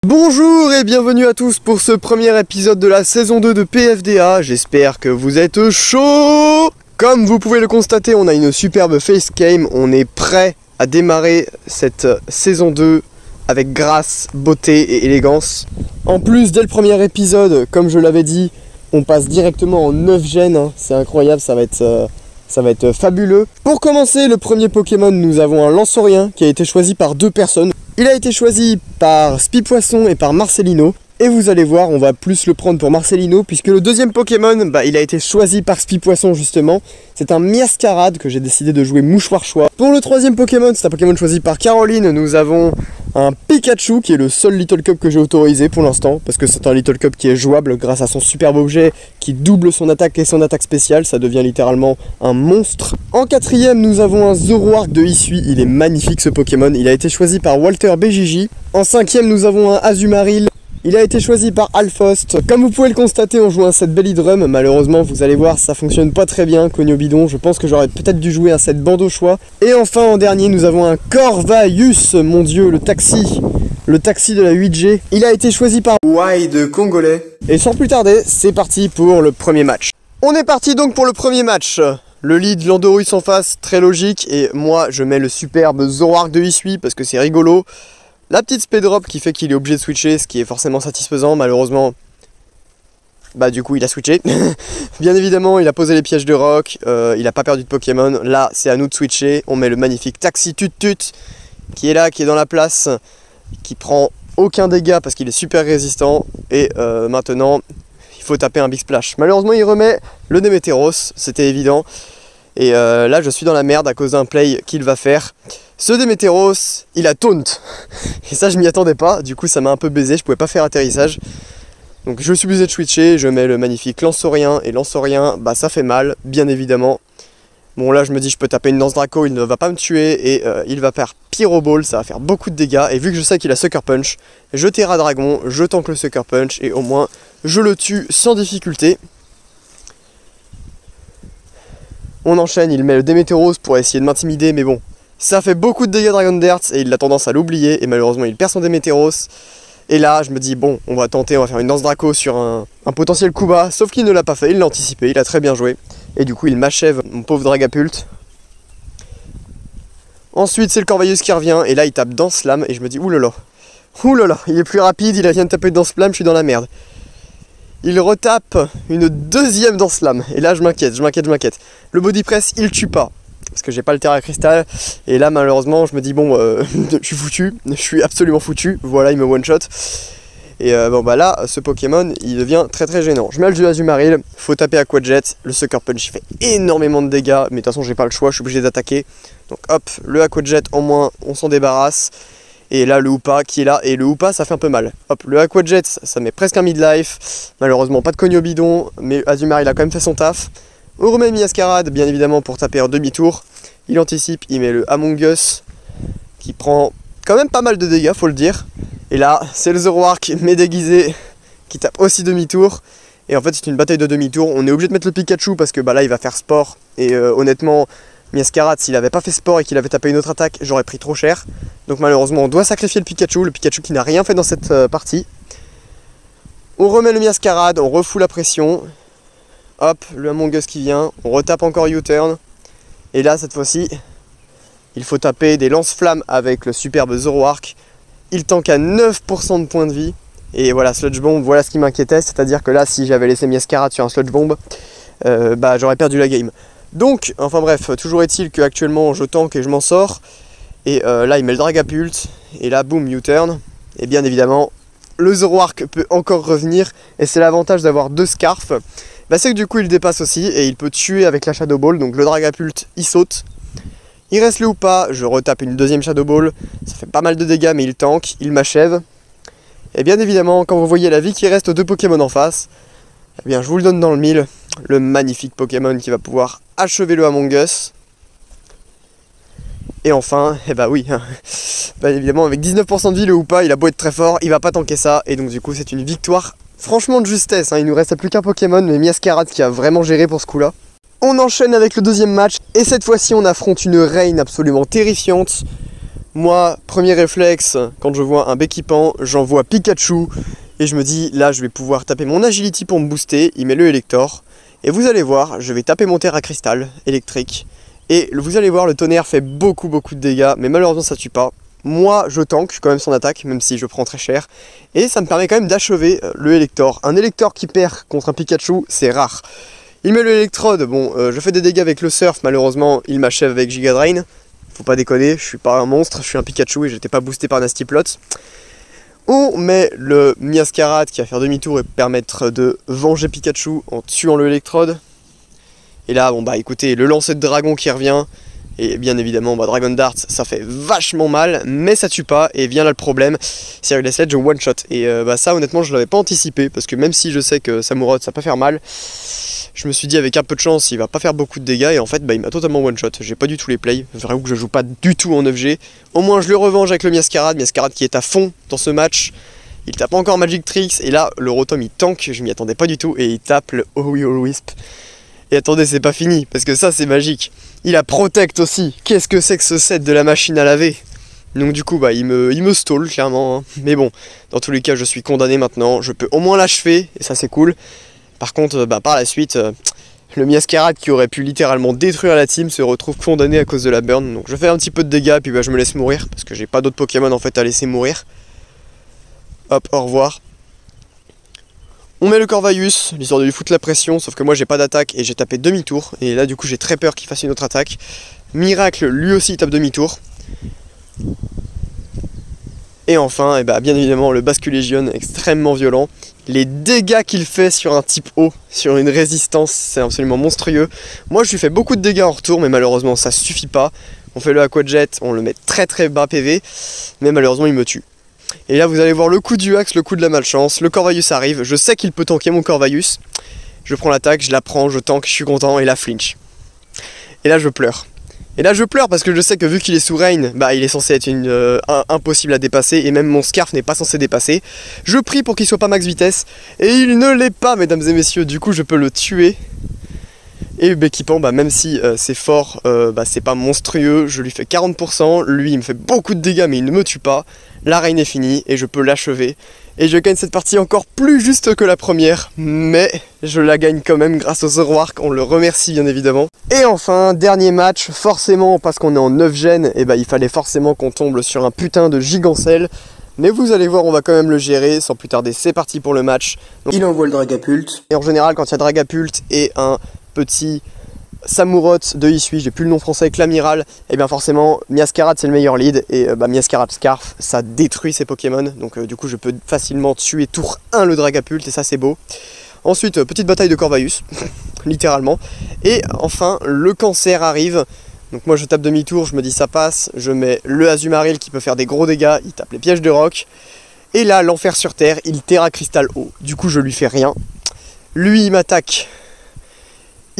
Bonjour et bienvenue à tous pour ce premier épisode de la saison 2 de PFDA, j'espère que vous êtes chauds. Comme vous pouvez le constater, on a une superbe facecam, on est prêt à démarrer cette saison 2 avec grâce, beauté et élégance. En plus, dès le premier épisode, comme je l'avais dit, on passe directement en 9 gènes, hein. C'est incroyable, ça va être fabuleux. Pour commencer, le premier Pokémon, nous avons un Lanceorien qui a été choisi par deux personnes. Il a été choisi par Spipoisson et par Marcelino. Et vous allez voir, on va plus le prendre pour Marcelino, puisque le deuxième Pokémon, il a été choisi par Spipoisson justement. C'est un Miascarade que j'ai décidé de jouer Mouchoir-Choix. Pour le troisième Pokémon, c'est un Pokémon choisi par Caroline. Nous avons un Pikachu qui est le seul Little Cup que j'ai autorisé pour l'instant, parce que c'est un Little Cup qui est jouable grâce à son superbe objet qui double son attaque et son attaque spéciale. Ça devient littéralement un monstre. En quatrième, nous avons un Zoroark de Hisui. Il est magnifique ce Pokémon. Il a été choisi par Walter BJJ. En cinquième, nous avons un Azumarill. Il a été choisi par Alphost. Comme vous pouvez le constater, on joue un set Bellydrum. Malheureusement, vous allez voir, ça fonctionne pas très bien, Cogno Bidon. Je pense que j'aurais peut-être dû jouer un set Bandeau Choix. Et enfin, en dernier, nous avons un Corvaius, mon dieu, le taxi de la 8G. Il a été choisi par Wide Congolais. Et sans plus tarder, c'est parti pour le premier match. On est parti donc pour le premier match. Le lead, Landorus en face, très logique. Et moi, je mets le superbe Zoroark de Hisui parce que c'est rigolo. La petite speed drop qui fait qu'il est obligé de switcher, ce qui est forcément satisfaisant. Malheureusement, du coup il a switché. Bien évidemment, il a posé les pièges de rock, il a pas perdu de Pokémon. Là, c'est à nous de switcher. On met le magnifique Taxi Tut Tut qui est là, qui est dans la place, qui prend aucun dégât parce qu'il est super résistant. Et maintenant, il faut taper un Big Splash. Malheureusement, il remet le Démétéros, c'était évident. Et là, je suis dans la merde à cause d'un play qu'il va faire. Ce Démétéros, il a taunt. Et ça, je m'y attendais pas. Du coup, ça m'a un peu baisé. Je pouvais pas faire atterrissage. Donc, je suis obligé de switcher. Je mets le magnifique Lanceorien. Et Lanceorien, ça fait mal, bien évidemment. Bon, là, je me dis, je peux taper une Lance Draco. Il ne va pas me tuer. Et il va faire Pyro Ball. Ça va faire beaucoup de dégâts. Et vu que je sais qu'il a Sucker Punch, je Terra Dragon. Je tank le Sucker Punch. Et au moins, je le tue sans difficulté. On enchaîne. Il met le Démétéros pour essayer de m'intimider. Mais bon. Ça fait beaucoup de dégâts Dragon Darts et il a tendance à l'oublier et malheureusement il perd son Démétéros. Et là je me dis bon, on va tenter, on va faire une Danse Draco sur un potentiel coup bas, sauf qu'il ne l'a pas fait, il l'a anticipé, il a très bien joué. Et du coup il m'achève mon pauvre Dragapult. Ensuite c'est le Corvaius qui revient et là il tape Danse Slam et je me dis oulala, il est plus rapide, il vient de taper Danse Slam, je suis dans la merde. Il retape une deuxième Danse Slam et là je m'inquiète. Le Body Press il tue pas. Parce que j'ai pas le Terra Cristal et là malheureusement je me dis bon je suis foutu, je suis absolument foutu, voilà il me one shot. Et là ce Pokémon il devient très gênant. Je mets le Azumarill, faut taper Aqua Jet, le Sucker Punch il fait énormément de dégâts mais de toute façon j'ai pas le choix, je suis obligé d'attaquer. Donc hop, le Aqua Jet au moins on s'en débarrasse. Et là le Hoopa qui est là et le Hoopa ça fait un peu mal. Hop, le Aqua Jet ça met presque un midlife, malheureusement pas de Cogno Bidon mais Azumarill a quand même fait son taf. On remet Miascarade bien évidemment pour taper en demi-tour. Il anticipe, il met le Among Us qui prend quand même pas mal de dégâts, faut le dire. Et là, c'est le Zoroark mais déguisé qui tape aussi demi-tour. Et en fait, c'est une bataille de demi-tour. On est obligé de mettre le Pikachu parce que là, il va faire sport. Et honnêtement, Miascarade, s'il avait pas fait sport et qu'il avait tapé une autre attaque, j'aurais pris trop cher. Donc malheureusement, on doit sacrifier le Pikachu qui n'a rien fait dans cette partie. On remet le Miascarade, on refoule la pression. Hop, le Among Us qui vient, on retape encore U-turn. Et là, cette fois-ci, il faut taper des lance-flammes avec le superbe Zoroark. Il tank à 9% de points de vie. Et voilà, Sludge Bomb, voilà ce qui m'inquiétait. C'est-à-dire que là, si j'avais laissé Miascarade sur un Sludge Bomb, j'aurais perdu la game. Donc, enfin bref, toujours est-il qu'actuellement, je tank et je m'en sors. Et là, il met le Dragapult. Et là, boum, U-turn. Et bien évidemment, le Zoroark peut encore revenir. Et c'est l'avantage d'avoir deux Scarfs. C'est que du coup il dépasse aussi et il peut tuer avec la Shadow Ball. Donc le Dragapult il saute. Il reste le Hoopa, je retape une deuxième Shadow Ball. Ça fait pas mal de dégâts mais il tank, il m'achève. Et bien évidemment quand vous voyez la vie qui reste aux deux Pokémon en face, eh bien je vous le donne dans le mille. Le magnifique Pokémon qui va pouvoir achever le Among Us. Et enfin, oui, évidemment avec 19% de vie le Hoopa il a beau être très fort, il va pas tanker ça. Et donc du coup c'est une victoire franchement de justesse, hein. Il nous reste plus qu'un Pokémon, mais Miascarade qui a vraiment géré pour ce coup là. On enchaîne avec le deuxième match, et cette fois-ci on affronte une Reine absolument terrifiante. Moi, premier réflexe, quand je vois un Béquipan, j'envoie Pikachu et je me dis là je vais pouvoir taper mon agility pour me booster, il met le Elector et vous allez voir, je vais taper mon Terra Cristal électrique et vous allez voir le tonnerre fait beaucoup de dégâts mais malheureusement ça tue pas. Moi je tank quand même son attaque même si je prends très cher et ça me permet quand même d'achever le Elector. Un Elector qui perd contre un Pikachu c'est rare. Il met le Electrode, bon je fais des dégâts avec le Surf, malheureusement il m'achève avec Giga Drain. Faut pas déconner, je suis pas un monstre, je suis un Pikachu et j'étais pas boosté par Nasty Plot. On met le Miascarade qui va faire demi-tour et permettre de venger Pikachu en tuant le Electrode. Et là, bon bah écoutez, le lancer de dragon qui revient. Et bien évidemment, Dragon Dart, ça fait vachement mal, mais ça tue pas. Et vient là le problème, c'est que Sledge one shot. Et ça honnêtement, je l'avais pas anticipé, parce que même si je sais que Samurott, ça peut faire mal, je me suis dit avec un peu de chance, il va pas faire beaucoup de dégâts. Et en fait, il m'a totalement one shot. J'ai pas du tout les plays. J'avoue que je joue pas du tout en 9G. Au moins, je le revanche avec le Miascarade. Miascarade qui est à fond dans ce match. Il tape encore Magic Tricks. Et là, le Rotom, il tank. Je m'y attendais pas du tout. Et il tape le Owl Wisp. Et attendez, c'est pas fini, parce que ça, c'est magique. Il a Protect aussi. Qu'est-ce que c'est que ce set de la machine à laver? Donc du coup, il me stall, clairement. Hein. Mais bon, dans tous les cas, je suis condamné maintenant. Je peux au moins l'achever, et ça, c'est cool. Par contre, par la suite, le Miascarade qui aurait pu littéralement détruire la team se retrouve condamné à cause de la burn. Donc je fais un petit peu de dégâts, puis je me laisse mourir, parce que j'ai pas d'autres Pokémon en fait à laisser mourir. Hop, au revoir. On met le Corvayus, l'histoire de lui foutre la pression, sauf que moi j'ai pas d'attaque et j'ai tapé demi-tour. Et là du coup j'ai très peur qu'il fasse une autre attaque. Miracle, lui aussi il tape demi-tour. Et enfin, bien évidemment, le Basculégion extrêmement violent. Les dégâts qu'il fait sur un type haut, sur une résistance, c'est absolument monstrueux. Moi je lui fais beaucoup de dégâts en retour, mais malheureusement ça suffit pas. On fait le Aqua Jet, on le met très bas PV, mais malheureusement il me tue. Et là vous allez voir le coup du axe, le coup de la malchance, le Corvayus arrive, je sais qu'il peut tanker mon Corvayus. Je prends l'attaque, je la prends, je tank, je suis content et la flinch. Et là je pleure. Et là je pleure parce que je sais que vu qu'il est sous Rain, il est censé être impossible à dépasser et même mon Scarf n'est pas censé dépasser. Je prie pour qu'il soit pas max vitesse et il ne l'est pas mesdames et messieurs, du coup je peux le tuer. Et Béquipan, même si c'est fort, c'est pas monstrueux, je lui fais 40%, lui il me fait beaucoup de dégâts mais il ne me tue pas. La reine est finie et je peux l'achever. Et je gagne cette partie encore plus juste que la première, mais je la gagne quand même grâce au Zoroark, on le remercie bien évidemment. Et enfin, dernier match, forcément parce qu'on est en 9 gènes, il fallait forcément qu'on tombe sur un putain de Gigancel. Mais vous allez voir, on va quand même le gérer, sans plus tarder, c'est parti pour le match. Donc, il envoie le Dragapult. Et en général, quand il y a Dragapult et un petit Samurott de Hisui, j'ai plus le nom français avec l'amiral, et bien forcément Miascarade c'est le meilleur lead et Miascarade Scarf ça détruit ses Pokémon, donc du coup je peux facilement tuer tour 1 le Dragapult et ça c'est beau. Ensuite petite bataille de Corvayus, littéralement, et enfin le cancer arrive, donc moi je tape demi-tour, je me dis ça passe, je mets le Azumarill qui peut faire des gros dégâts, il tape les pièges de roc, et là l'enfer sur terre, il Terra Cristal haut, du coup je lui fais rien, lui il m'attaque.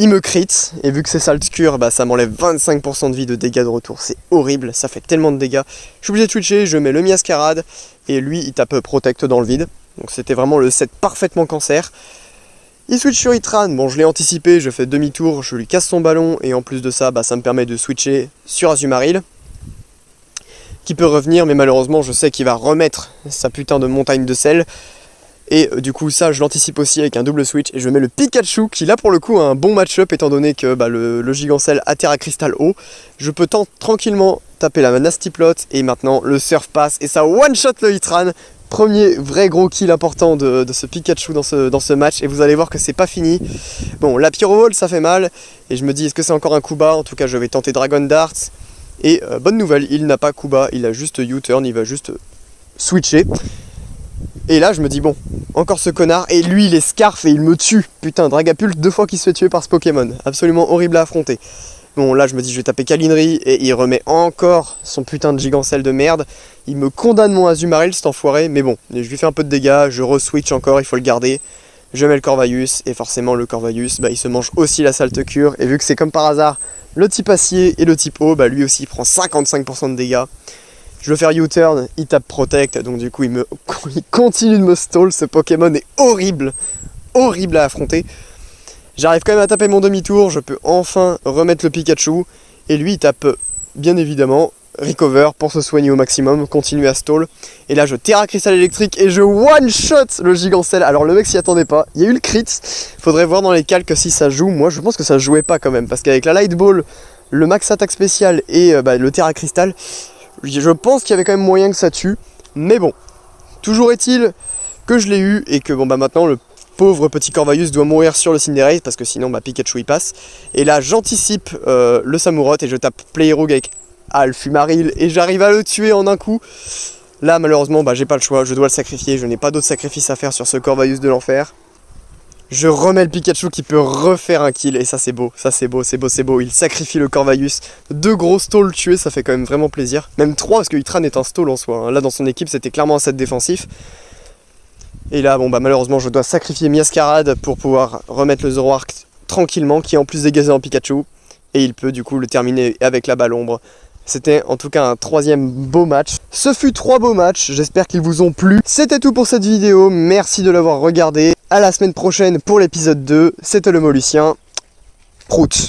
Il me crit, et vu que c'est Salt Cure, ça m'enlève 25% de vie de dégâts de retour. C'est horrible, ça fait tellement de dégâts. Je suis obligé de switcher, je mets le Miascarade, et lui il tape Protect dans le vide. Donc c'était vraiment le set parfaitement cancer. Il switch sur Itran, bon je l'ai anticipé, je fais demi-tour, je lui casse son ballon, et en plus de ça, ça me permet de switcher sur Azumarill. Qui peut revenir, mais malheureusement je sais qu'il va remettre sa putain de montagne de sel. Et du coup ça je l'anticipe aussi avec un double switch et je mets le Pikachu qui là pour le coup a un bon match-up étant donné que le Gigancel a Terra Cristal haut. Je peux tranquillement taper la Nasty Plot et maintenant le Surf passe et ça one shot le Hitran. Premier vrai gros kill important de ce Pikachu dans ce match et vous allez voir que c'est pas fini. Bon la Pyro Ball ça fait mal et je me dis est-ce que c'est encore un coup bas, en tout cas je vais tenter Dragon Dart. Et bonne nouvelle, il n'a pas coup bas, il a juste U-turn, il va juste switcher. Et là je me dis bon, encore ce connard, et lui il est Scarf et il me tue. Putain, Dragapult 2 fois qu'il se fait tuer par ce Pokémon, absolument horrible à affronter. Bon là je me dis je vais taper Calinerie et il remet encore son putain de Gigancel de merde. Il me condamne mon Azumarill cet enfoiré, mais bon, je lui fais un peu de dégâts, je re-switch encore, il faut le garder. Je mets le Corvayus et forcément le Corvayus, il se mange aussi la Salt Cure. Et vu que c'est comme par hasard le type acier et le type eau, lui aussi il prend 55% de dégâts. Je veux faire U-turn, il tape Protect, donc du coup il continue de me stall, ce Pokémon est horrible, horrible à affronter. J'arrive quand même à taper mon demi-tour, je peux enfin remettre le Pikachu, et lui il tape bien évidemment recover pour se soigner au maximum, continuer à stall. Et là je terra cristal électrique et je one shot le Gigancell. Alors le mec s'y attendait pas, il y a eu le crit, faudrait voir dans les calques si ça joue. Moi je pense que ça jouait pas quand même, parce qu'avec la light ball, le max attaque spécial et le terra cristal, je pense qu'il y avait quand même moyen que ça tue. Mais bon, toujours est-il que je l'ai eu et que bon bah maintenant le pauvre petit Corvus doit mourir sur le Cinderace parce que sinon bah Pikachu y passe. Et là j'anticipe le Samurott et je tape Play Rogue avec Alfumaril et j'arrive à le tuer en un coup. Là malheureusement bah j'ai pas le choix, je dois le sacrifier, je n'ai pas d'autre sacrifice à faire sur ce Corvus de l'enfer. Je remets le Pikachu qui peut refaire un kill et ça c'est beau, ça c'est beau, c'est beau, c'est beau. Il sacrifie le Corvus, 2 gros stalls tués, ça fait quand même vraiment plaisir. Même 3 parce que Hitran est un stall en soi, hein. Là dans son équipe c'était clairement un set défensif. Et là bon bah malheureusement je dois sacrifier Miascarade pour pouvoir remettre le Zoroark tranquillement, qui est en plus dégazé en Pikachu. Et il peut du coup le terminer avec la balle ombre. C'était en tout cas un 3e beau match. Ce fut 3 beaux matchs, j'espère qu'ils vous ont plu. C'était tout pour cette vidéo, merci de l'avoir regardé. À la semaine prochaine pour l'épisode 2, c'était le Mollusien. Prout.